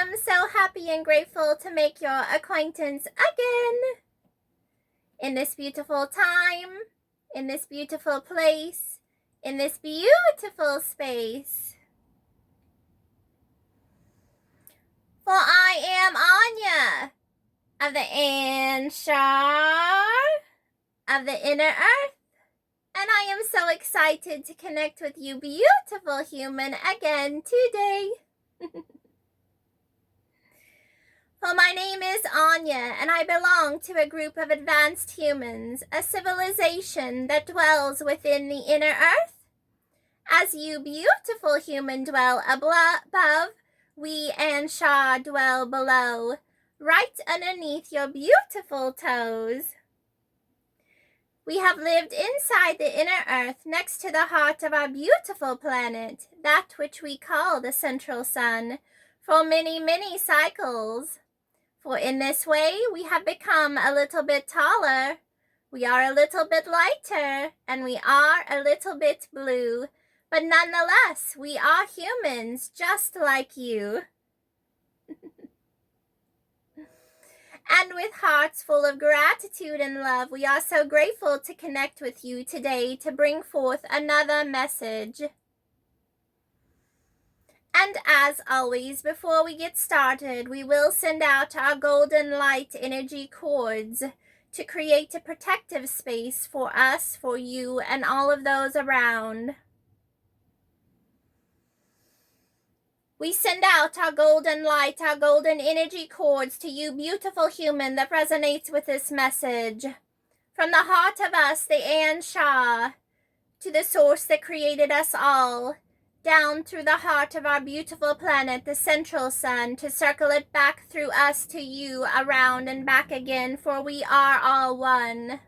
am so happy and grateful to make your acquaintance again. In this beautiful time, in this beautiful place, in this beautiful space. For I am Anya of the Anshar of the inner earth, and I am so excited to connect with you, beautiful human, again today. Well, my name is Anya, and I belong to a group of advanced humans, a civilization that dwells within the inner earth. As you beautiful human dwell above, we Anshar dwell below, right underneath your beautiful toes. We have lived inside the inner earth next to the heart of our beautiful planet, that which we call the central sun, for many, many cycles. For in this way, we have become a little bit taller, we are a little bit lighter, and we are a little bit blue. But nonetheless, we are humans, just like you. And with hearts full of gratitude and love, we are so grateful to connect with you today to bring forth another message. And as always, before we get started, we will send out our golden light energy cords to create a protective space for us, for you, and all of those around. We send out our golden light, our golden energy cords to you, beautiful human that resonates with this message. From the heart of us, the Anshar, to the source that created us all, down through the heart of our beautiful planet, the central sun, to circle it back through us to you, around and back again, for we are all one.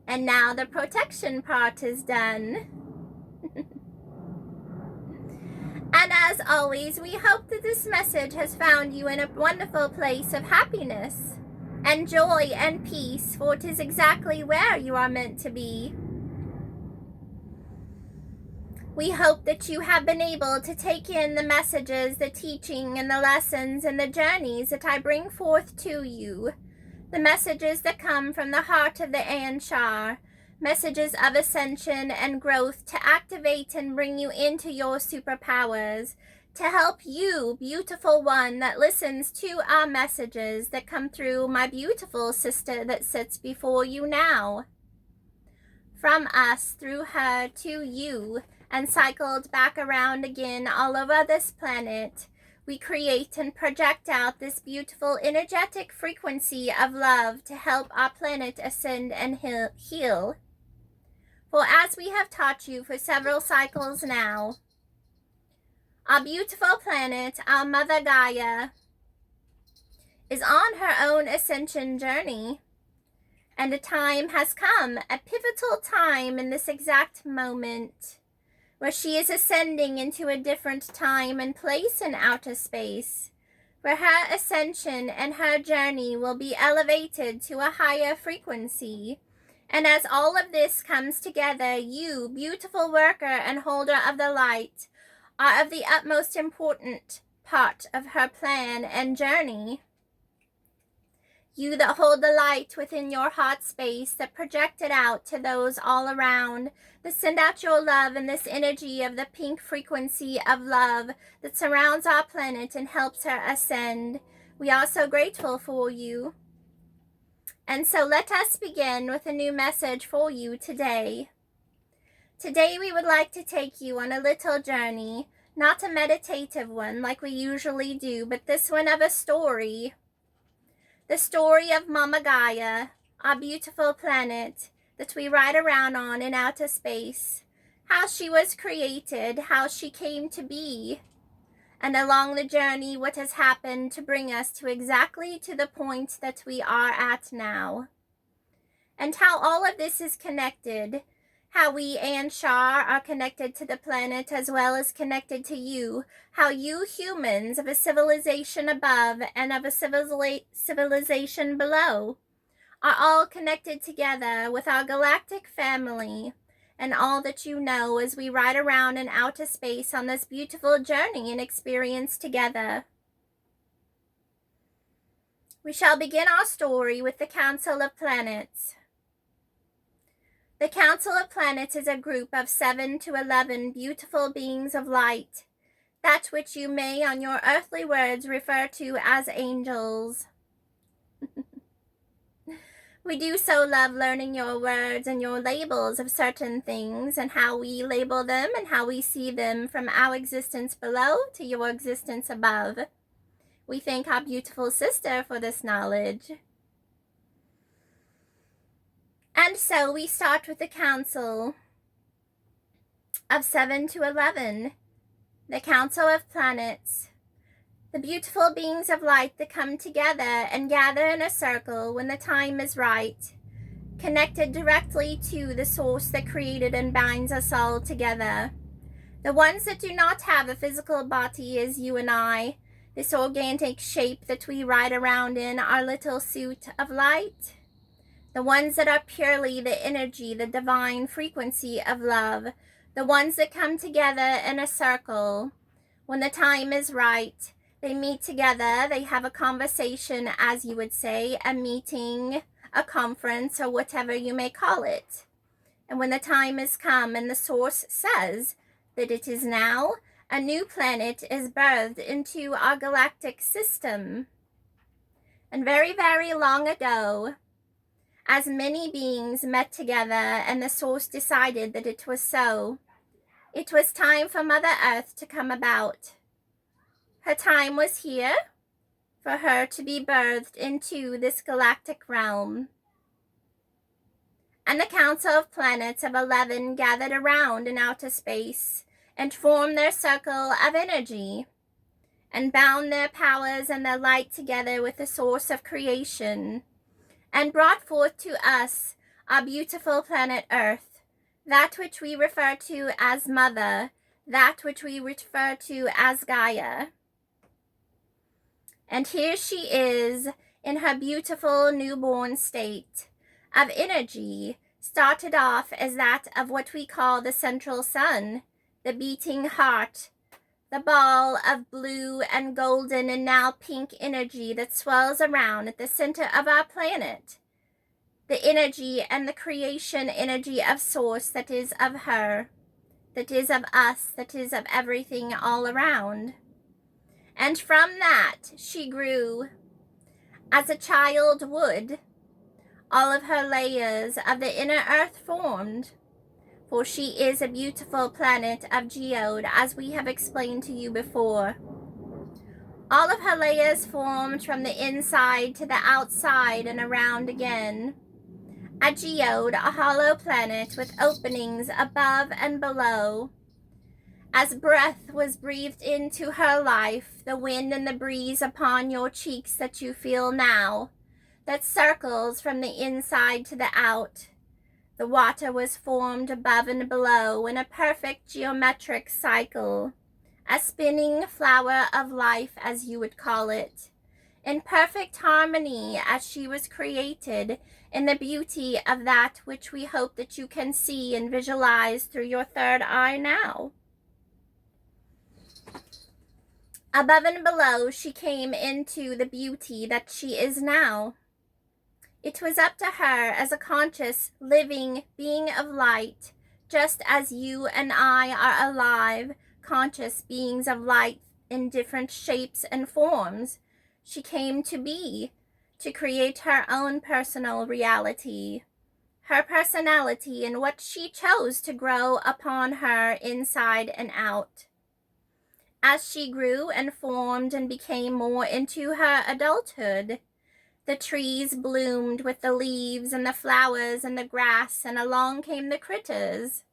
And now the protection part is done. And as always, we hope that this message has found you in a wonderful place of happiness and joy and peace, for it is exactly where you are meant to be. We hope that you have been able to take in the messages, the teaching, and the lessons, and the journeys that I bring forth to you. The messages that come from the heart of the Anshar, messages of ascension and growth to activate and bring you into your superpowers, to help you, beautiful one that listens to our messages that come through my beautiful sister that sits before you now. From us, through her, to you, and cycled back around again all over this planet, we create and project out this beautiful energetic frequency of love to help our planet ascend and heal. For as we have taught you for several cycles now, our beautiful planet, our mother Gaia, is on her own ascension journey. And a time has come, a pivotal time in this exact moment, where she is ascending into a different time and place in outer space, where her ascension and her journey will be elevated to a higher frequency. And as all of this comes together, you, beautiful worker and holder of the light, are of the utmost important part of her plan and journey. You that hold the light within your heart space, that project it out to those all around, that send out your love and this energy of the pink frequency of love that surrounds our planet and helps her ascend. We are so grateful for you. And so let us begin with a new message for you today. Today we would like to take you on a little journey, not a meditative one like we usually do, but this one of a story. The story of Mama Gaia, our beautiful planet that we ride around on in outer space, how she was created, how she came to be, and along the journey what has happened to bring us to exactly to the point that we are at now. And how all of this is connected, how we Anshar are connected to the planet as well as connected to you, how you humans of a civilization above and of a civilization below are all connected together with our galactic family, and all that you know as we ride around in outer space on this beautiful journey and experience together. We shall begin our story with the Council of Planets. The Council of Planets is a group of 7 to 11 beautiful beings of light, that which you may on your earthly words refer to as angels. We do so love learning your words and your labels of certain things and how we label them and how we see them from our existence below to your existence above. We thank our beautiful sister for this knowledge. And so we start with the Council of 7 to 11, the Council of Planets. The beautiful beings of light that come together and gather in a circle when the time is right, connected directly to the source that created and binds us all together. The ones that do not have a physical body as you and I, this organic shape that we ride around in our little suit of light. The ones that are purely the energy, the divine frequency of love. The ones that come together in a circle when the time is right. They meet together, they have a conversation, as you would say, a meeting, a conference, or whatever you may call it. And when the time is come and the source says that it is now, a new planet is birthed into our galactic system. And very, very long ago, as many beings met together and the source decided that it was so, it was time for Mother Earth to come about. Her time was here for her to be birthed into this galactic realm. And the Council of Planets of 11 gathered around in outer space and formed their circle of energy and bound their powers and their light together with the source of creation and brought forth to us our beautiful planet Earth, that which we refer to as Mother, that which we refer to as Gaia. And here she is in her beautiful newborn state of energy, started off as that of what we call the central sun, the beating heart, the ball of blue and golden and now pink energy that swells around at the center of our planet. The energy and the creation energy of source that is of her, that is of us, that is of everything all around. And from that she grew, as a child would, all of her layers of the inner earth formed, for she is a beautiful planet of geode, as we have explained to you before. All of her layers formed from the inside to the outside and around again. A geode, a hollow planet with openings above and below. As breath was breathed into her life, the wind and the breeze upon your cheeks that you feel now, that circles from the inside to the out. The water was formed above and below in a perfect geometric cycle, a spinning flower of life, as you would call it, in perfect harmony as she was created in the beauty of that which we hope that you can see and visualize through your third eye now. Above and below, she came into the beauty that she is now. It was up to her as a conscious, living being of light, just as you and I are alive, conscious beings of light in different shapes and forms. She came to be, to create her own personal reality, her personality and what she chose to grow upon her inside and out. As she grew and formed and became more into her adulthood, the trees bloomed with the leaves and the flowers and the grass, and along came the critters,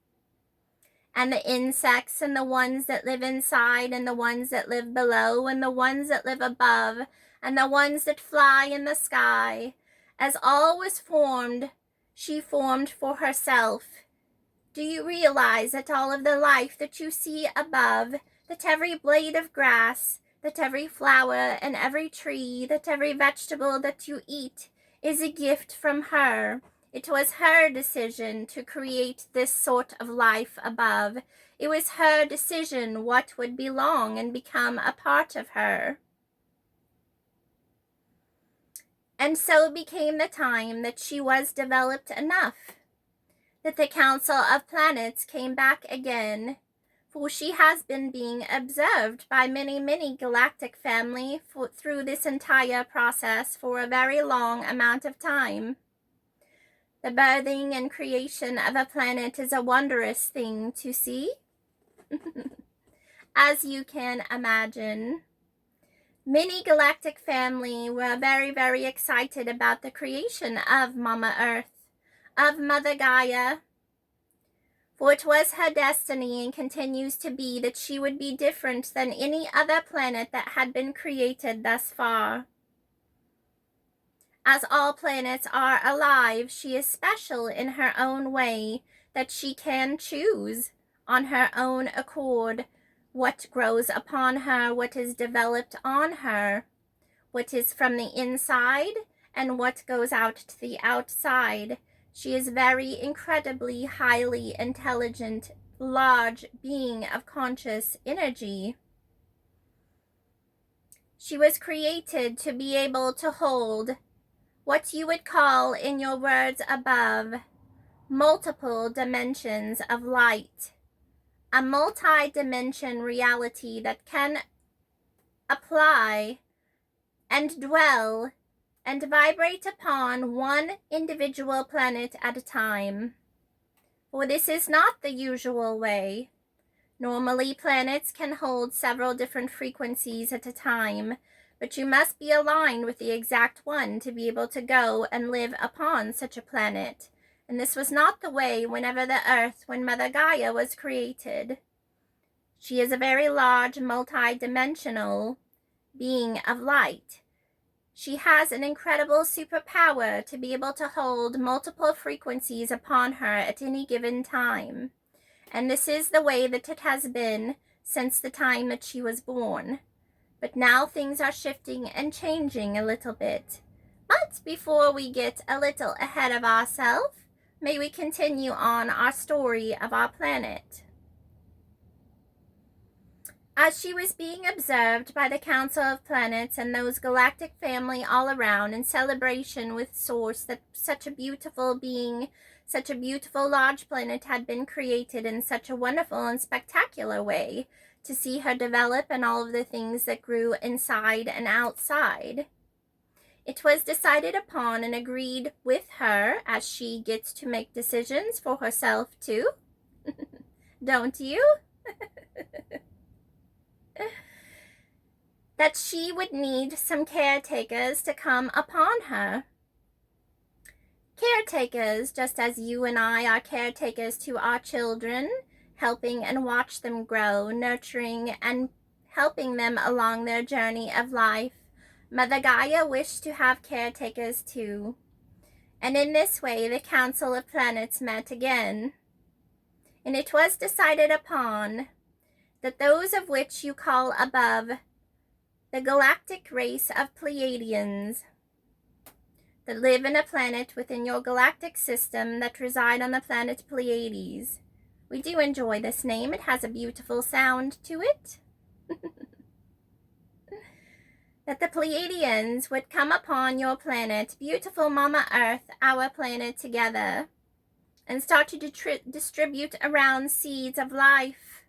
and the insects, and the ones that live inside, and the ones that live below, and the ones that live above, and the ones that fly in the sky. As all was formed, she formed for herself. Do you realize that all of the life that you see above, that every blade of grass, that every flower and every tree, that every vegetable that you eat is a gift from her, It was her decision to create this sort of life above. It was her decision what would belong and become a part of her. And so became the time that she was developed enough that the Council of Planets came back again, for she has been being observed by many galactic family through this entire process for a very long amount of time. The birthing and creation of a planet is a wondrous thing to see, as you can imagine. Many galactic family were very excited about the creation of Mama Earth, of Mother Gaia, for it was her destiny and continues to be that she would be different than any other planet that had been created thus far. As all planets are alive, she is special in her own way, that she can choose on her own accord what grows upon her, what is developed on her, what is from the inside, and what goes out to the outside. She is very incredibly highly intelligent, large being of conscious energy. She was created to be able to hold what you would call, in your words above, multiple dimensions of light, a multi-dimension reality that can apply and dwell and vibrate upon one individual planet at a time. For this is not the usual way. Normally, planets can hold several different frequencies at a time, but you must be aligned with the exact one to be able to go and live upon such a planet. And this was not the way when Mother Gaia was created. She is a very large, multi-dimensional being of light. She has an incredible superpower to be able to hold multiple frequencies upon her at any given time. And this is the way that it has been since the time that she was born. But now things are shifting and changing a little bit. But before we get a little ahead of ourselves, may we continue on our story of our planet. As she was being observed by the Council of Planets and those galactic family all around in celebration with Source that such a beautiful being, such a beautiful large planet had been created in such a wonderful and spectacular way, to see her develop and all of the things that grew inside and outside. It was decided upon and agreed with her, as she gets to make decisions for herself too. Don't you? That she would need some caretakers to come upon her. Caretakers, just as you and I are caretakers to our children, helping and watch them grow, nurturing and helping them along their journey of life. Mother Gaia wished to have caretakers too. And in this way, the Council of Planets met again. And it was decided upon that those of which you call above the galactic race of Pleiadians that live in a planet within your galactic system that reside on the planet Pleiades. We do enjoy this name. It has a beautiful sound to it. That the Pleiadians would come upon your planet, beautiful Mama Earth, our planet, together, and start to distribute around seeds of life,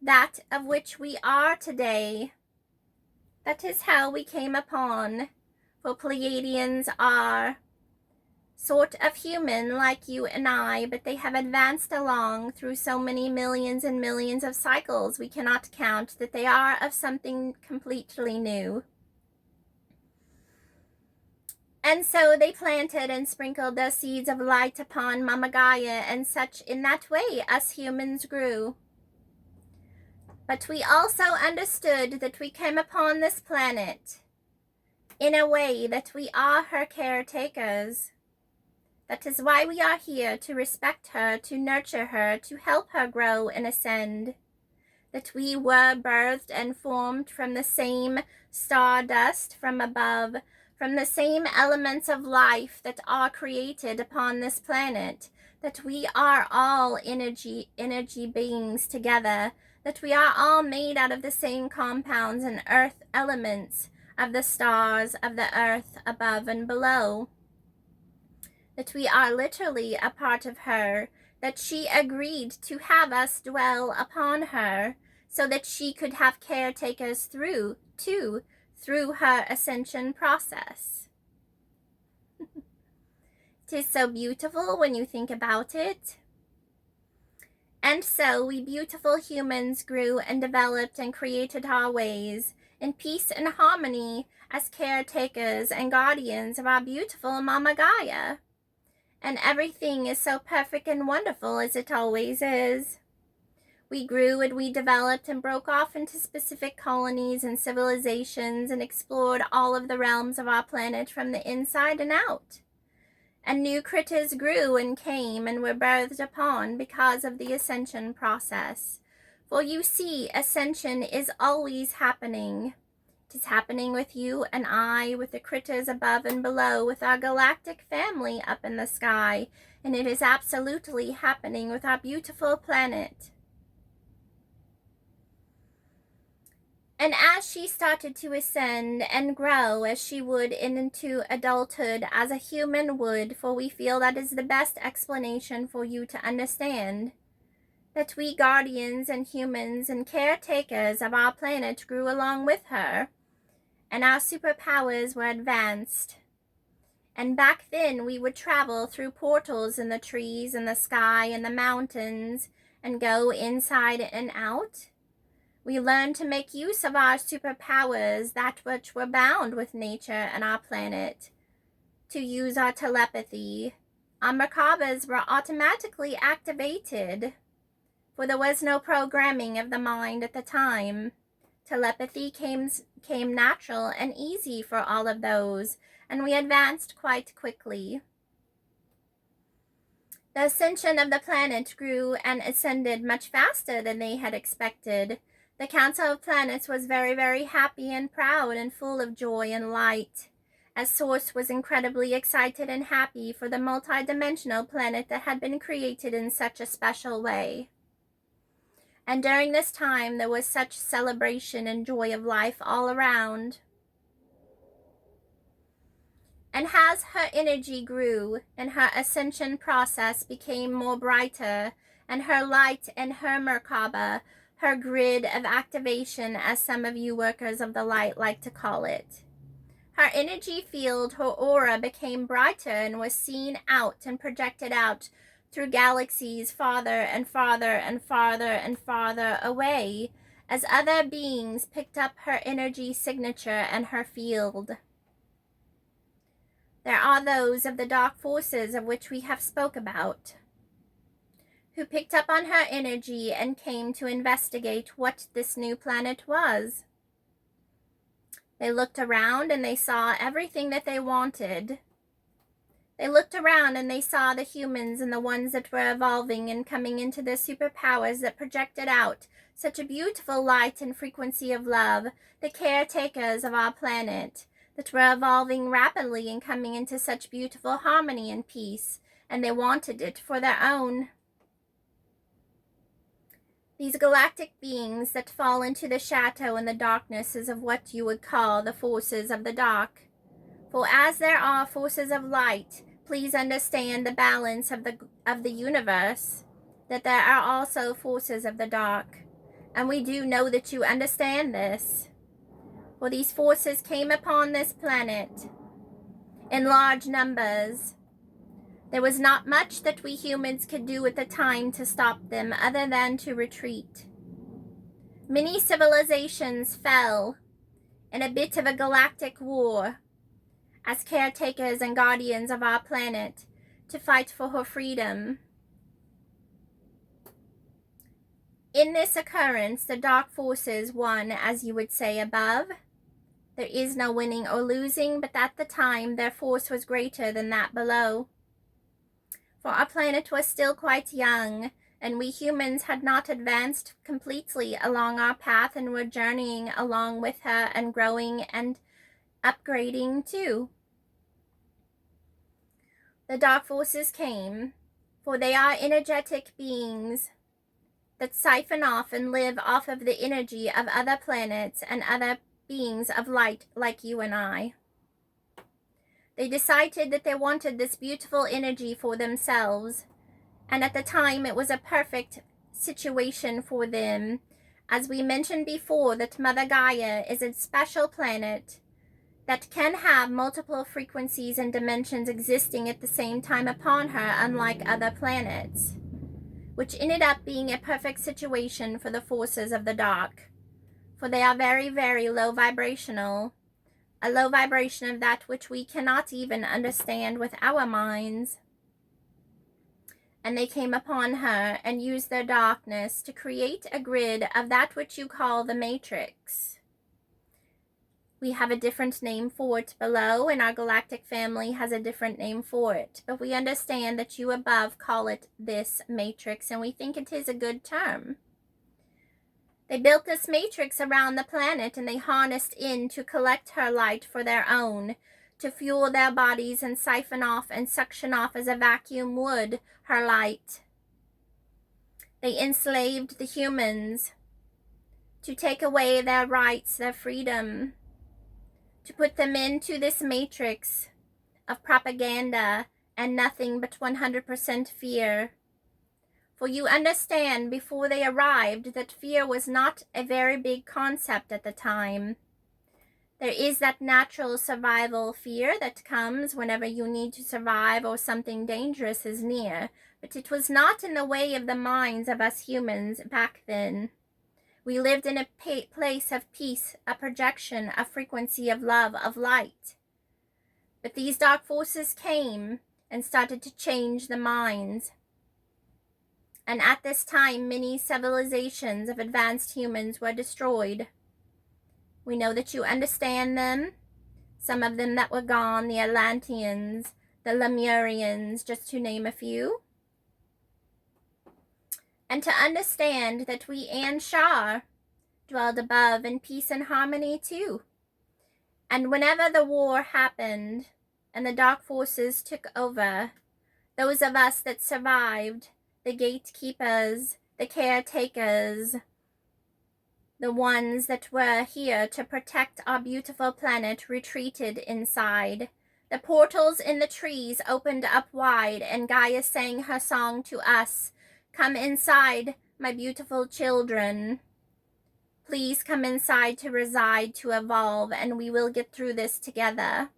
that of which we are today. That is how we came upon, for Pleiadians are sort of human like you and I, but they have advanced along through so many millions and millions of cycles we cannot count, that they are of something completely new. And so they planted and sprinkled their seeds of light upon Mama Gaia, and such in that way us humans grew. But we also understood that we came upon this planet in a way that we are her caretakers. That is why we are here, to respect her, to nurture her, to help her grow and ascend. That we were birthed and formed from the same stardust from above, from the same elements of life that are created upon this planet, that we are all energy beings together, that we are all made out of the same compounds and earth elements of the stars, of the earth above and below, that we are literally a part of her, that she agreed to have us dwell upon her so that she could have caretakers through her ascension process. It is so beautiful when you think about it. And so we beautiful humans grew and developed and created our ways in peace and harmony as caretakers and guardians of our beautiful Mama Gaia. And everything is so perfect and wonderful as it always is. We grew and we developed and broke off into specific colonies and civilizations and explored all of the realms of our planet from the inside and out. And new critters grew and came and were birthed upon because of the ascension process. For you see, ascension is always happening. It is happening with you and I, with the critters above and below, with our galactic family up in the sky, and it is absolutely happening with our beautiful planet. And as she started to ascend and grow as she would into adulthood, as a human would, for we feel that is the best explanation for you to understand, that we guardians and humans and caretakers of our planet grew along with her, and our superpowers were advanced. And back then we would travel through portals in the trees and the sky and the mountains and go inside and out. We learned to make use of our superpowers, that which were bound with nature and our planet, to use our telepathy. Our Merkabas were automatically activated, for there was no programming of the mind at the time. Telepathy came natural and easy for all of those, and we advanced quite quickly. The ascension of the planet grew and ascended much faster than they had expected. The Council of Planets was very, very happy and proud and full of joy and light, as Source was incredibly excited and happy for the multi-dimensional planet that had been created in such a special way. And during this time, there was such celebration and joy of life all around. And as her energy grew and her ascension process became more brighter, and her light and her Merkaba, her grid of activation, as some of you workers of the light like to call it, her energy field, her aura became brighter and was seen out and projected out through galaxies farther and farther and farther and farther away, as other beings picked up her energy signature and her field. There are those of the dark forces of which we have spoke about, who picked up on her energy and came to investigate what this new planet was. They looked around and they saw everything that they wanted. They looked around and they saw the humans and the ones that were evolving and coming into their superpowers that projected out such a beautiful light and frequency of love, the caretakers of our planet, that were evolving rapidly and coming into such beautiful harmony and peace, and they wanted it for their own. These galactic beings that fall into the shadow and the darknesses of what you would call the forces of the dark. For as there are forces of light, please understand the balance of the universe, that there are also forces of the dark. And we do know that you understand this. For these forces came upon this planet in large numbers. There was not much that we humans could do at the time to stop them other than to retreat. Many civilizations fell in a bit of a galactic war as caretakers and guardians of our planet to fight for her freedom. In this occurrence, the dark forces won, as you would say above. There is no winning or losing, but at the time their force was greater than that below. For our planet was still quite young, and we humans had not advanced completely along our path and were journeying along with her and growing and upgrading too. the dark forces came, for they are energetic beings that siphon off and live off of the energy of other planets and other beings of light like you and I. They decided that they wanted this beautiful energy for themselves, and at the time it was a perfect situation for them. As we mentioned before, that Mother Gaia is a special planet that can have multiple frequencies and dimensions existing at the same time upon her, unlike other planets, which ended up being a perfect situation for the forces of the dark, for they are very, very low vibrational, a low vibration of that which we cannot even understand with our minds. And they came upon her and used their darkness to create a grid of that which you call the Matrix. We have a different name for it below, and our galactic family has a different name for it. But we understand that you above call it this matrix, and we think it is a good term. They built this matrix around the planet, and they harnessed in to collect her light for their own, to fuel their bodies and siphon off and suction off as a vacuum would her light. They enslaved the humans to take away their rights, their freedom, to put them into this matrix of propaganda and nothing but 100% fear. For you understand, before they arrived, that fear was not a very big concept at the time. There is that natural survival fear that comes whenever you need to survive or something dangerous is near, but it was not in the way of the minds of us humans back then. We lived in a place of peace, a projection, a frequency of love, of light. But these dark forces came and started to change the minds. And at this time, many civilizations of advanced humans were destroyed. We know that you understand them. Some of them that were gone, the Atlanteans, the Lemurians, just to name a few. And to understand that we Anshar dwelled above in peace and harmony too. And whenever the war happened and the dark forces took over, those of us that survived, the gatekeepers, the caretakers, the ones that were here to protect our beautiful planet, retreated inside. The portals in the trees opened up wide, and Gaia sang her song to us. Come inside, my beautiful children. Please come inside to reside, to evolve, and we will get through this together.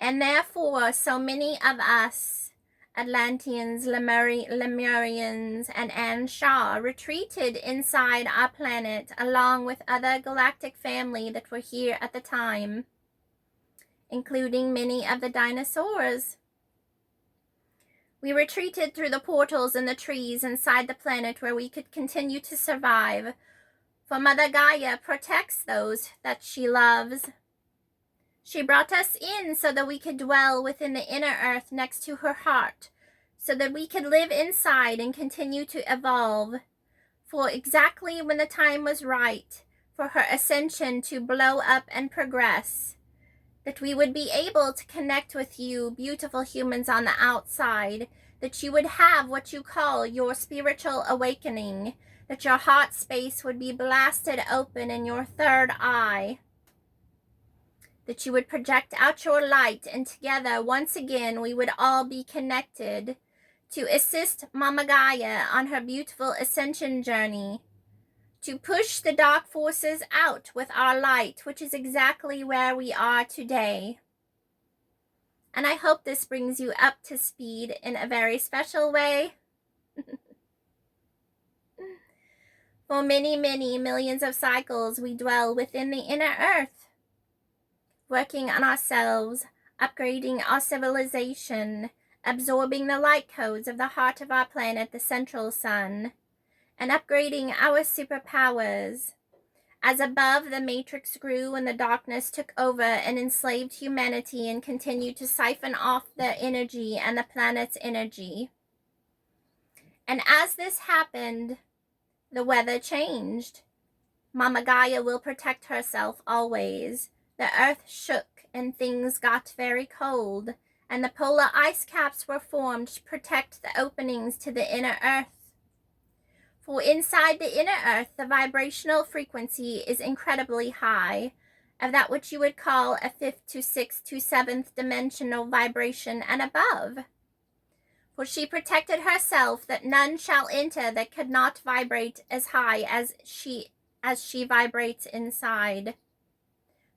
And therefore, so many of us, Atlanteans, Lemurians, and Anshar, retreated inside our planet along with other galactic family that were here at the time, including many of the dinosaurs. We retreated through the portals in the trees inside the planet where we could continue to survive, for Mother Gaia protects those that she loves. She brought us in so that we could dwell within the inner earth next to her heart, so that we could live inside and continue to evolve, for exactly when the time was right for her ascension to blow up and progress, that we would be able to connect with you, beautiful humans on the outside, that you would have what you call your spiritual awakening, that your heart space would be blasted open in your third eye, that you would project out your light, and together, once again, we would all be connected to assist Mama Gaia on her beautiful ascension journey, to push the dark forces out with our light, which is exactly where we are today. And I hope this brings you up to speed in a very special way. For many, many millions of cycles, we dwell within the inner earth, working on ourselves, upgrading our civilization, absorbing the light codes of the heart of our planet, the central sun, and upgrading our superpowers. As above, the matrix grew and the darkness took over and enslaved humanity and continued to siphon off their energy and the planet's energy. And as this happened, the weather changed. Mama Gaia will protect herself always. The earth shook and things got very cold, and the polar ice caps were formed to protect the openings to the inner earth. For inside the inner earth, the vibrational frequency is incredibly high, of that which you would call a 5th to 6th to 7th dimensional vibration and above. For she protected herself that none shall enter that could not vibrate as high as she vibrates inside.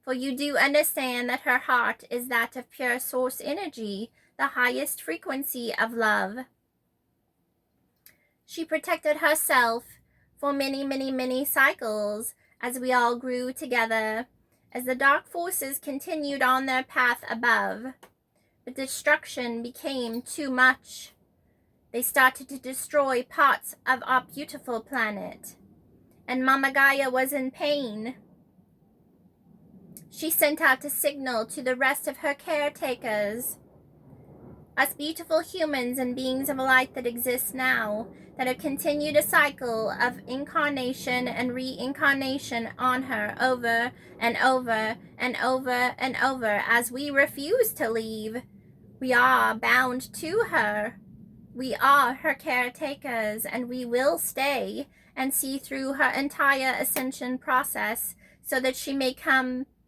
For you do understand that her heart is that of pure source energy, the highest frequency of love. She protected herself for many, many, many cycles as we all grew together, as the dark forces continued on their path above. But destruction became too much. They started to destroy parts of our beautiful planet, and Mama Gaia was in pain. She sent out a signal to the rest of her caretakers, us beautiful humans and beings of light that exist now, that have continued a cycle of incarnation and reincarnation on her over and over and over and over. As we refuse to leave, we are bound to her. We are her caretakers, and we will stay and see through her entire ascension process so that she may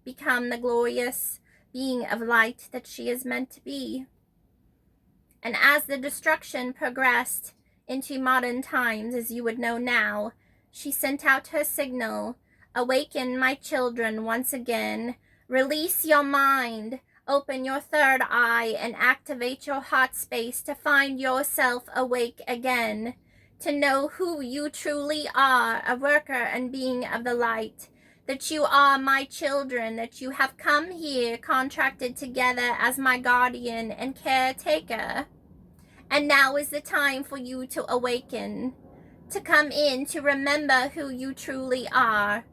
become the glorious being of light that she is meant to be. And as the destruction progressed into modern times, as you would know now, she sent out her signal, "Awaken, my children, once again. Release your mind. Open your third eye and activate your heart space to find yourself awake again, to know who you truly are, a worker and being of the light, that you are my children, that you have come here contracted together as my guardian and caretaker. And now is the time for you to awaken, to come in, to remember who you truly are.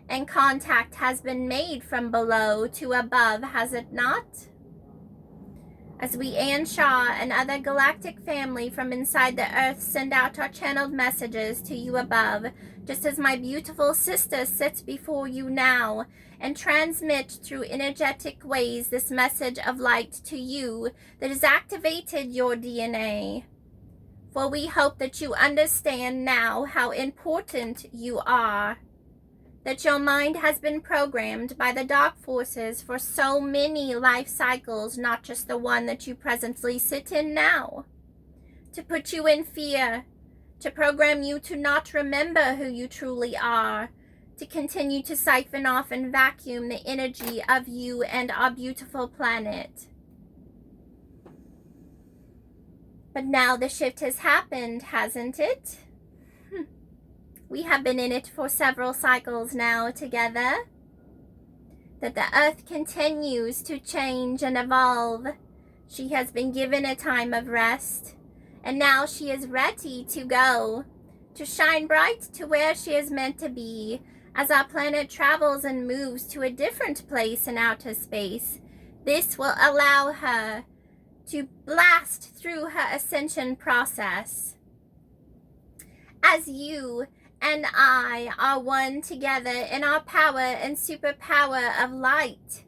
And contact has been made from below to above, has it not? As we, Anshar and other galactic family from inside the earth, send out our channeled messages to you above, just as my beautiful sister sits before you now, and transmit through energetic ways this message of light to you that has activated your DNA. For we hope that you understand now how important you are, that your mind has been programmed by the dark forces for so many life cycles, not just the one that you presently sit in now, to put you in fear, to program you to not remember who you truly are, to continue to siphon off and vacuum the energy of you and our beautiful planet. But now the shift has happened, hasn't it? We have been in it for several cycles now together, that the earth continues to change and evolve. She has been given a time of rest, and now she is ready to go, to shine bright to where she is meant to be, as our planet travels and moves to a different place in outer space. This will allow her to blast through her ascension process. As you and I are one together in our power and superpower of light,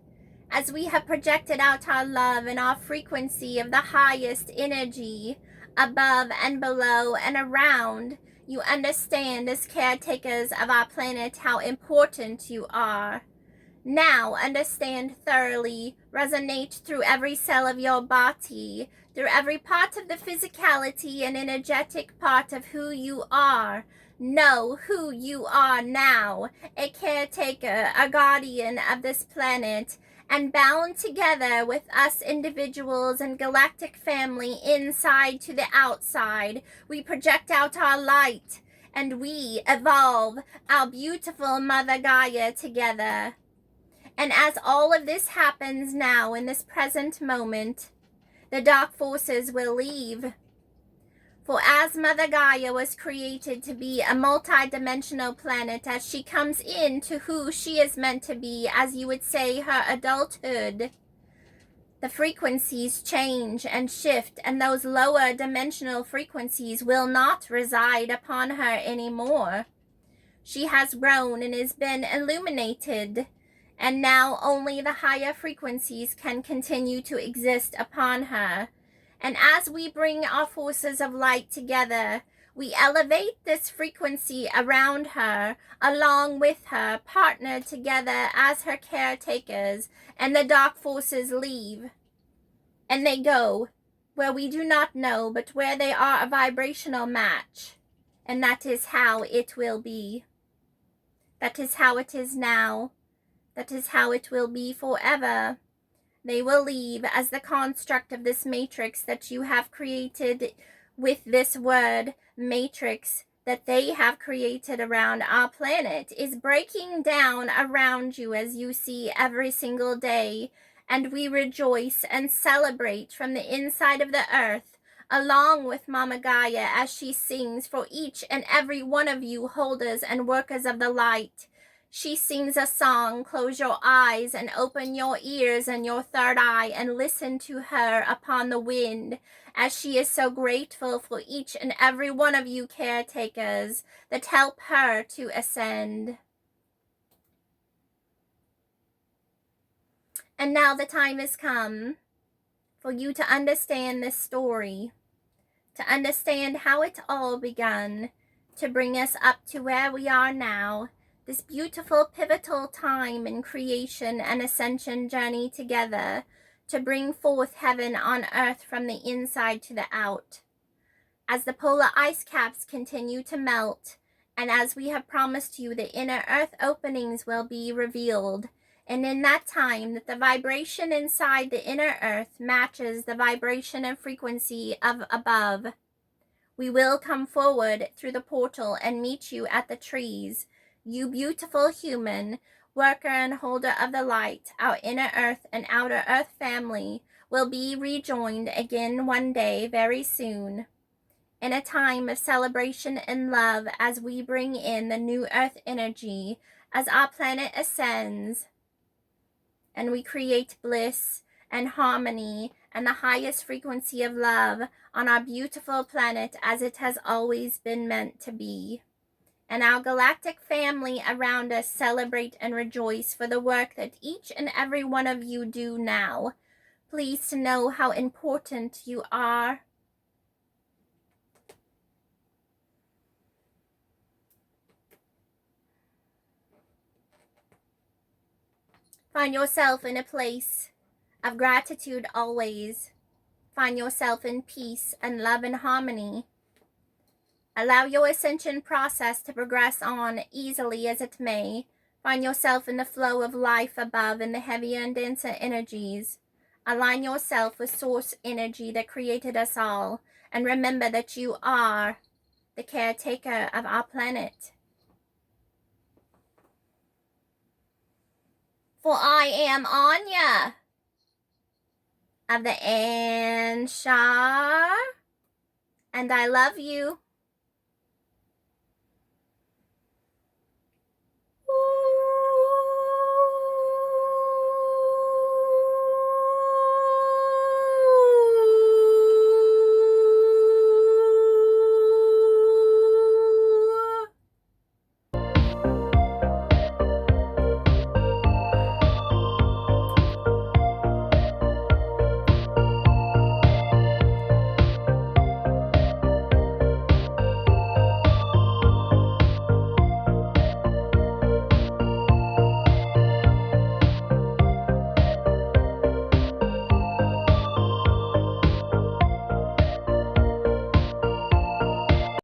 as we have projected out our love and our frequency of the highest energy above and below and around, you understand as caretakers of our planet how important you are. Now understand thoroughly, resonate through every cell of your body, through every part of the physicality and energetic part of who you are. Know who you are now, a caretaker, a guardian of this planet, and bound together with us individuals and galactic family inside to the outside. We project out our light and we evolve our beautiful Mother Gaia together. And as all of this happens now in this present moment, the dark forces will leave. For as Mother Gaia was created to be a multi-dimensional planet, as she comes into who she is meant to be, as you would say, her adulthood, the frequencies change and shift, and those lower dimensional frequencies will not reside upon her anymore. She has grown and has been illuminated and now only the higher frequencies can continue to exist upon her. And as we bring our forces of light together, we elevate this frequency around her, along with her, partnered together as her caretakers, and the dark forces leave. And they go where we do not know, but where they are a vibrational match. And that is how it will be. That is how it is now. That is how it will be forever. They will leave as the construct of this matrix that you have created with this word matrix that they have created around our planet is breaking down around you, as you see every single day. And we rejoice and celebrate from the inside of the earth, along with Mama Gaia, as she sings for each and every one of you holders and workers of the light. She sings a song. Close your eyes and open your ears and your third eye and listen to her upon the wind, as she is so grateful for each and every one of you caretakers that help her to ascend. And now the time has come for you to understand this story, to understand how it all begun, to bring us up to where we are now, this beautiful pivotal time in creation and ascension journey together, to bring forth heaven on earth from the inside to the out. As the polar ice caps continue to melt, and as we have promised you, the inner earth openings will be revealed. And in that time, that the vibration inside the inner earth matches the vibration and frequency of above, we will come forward through the portal and meet you at the trees. You beautiful human, worker and holder of the light, our inner earth and outer earth family will be rejoined again one day very soon, in a time of celebration and love, as we bring in the new earth energy as our planet ascends, and we create bliss and harmony and the highest frequency of love on our beautiful planet, as it has always been meant to be. And our galactic family around us celebrate and rejoice for the work that each and every one of you do now. Please to know how important you are. Find yourself in a place of gratitude always. Find yourself in peace and love and harmony. Allow your ascension process to progress on easily as it may. Find yourself in the flow of life above in the heavier and denser energies. Align yourself with source energy that created us all. And remember that you are the caretaker of our planet. For I am Anya of the Anshar, and I love you.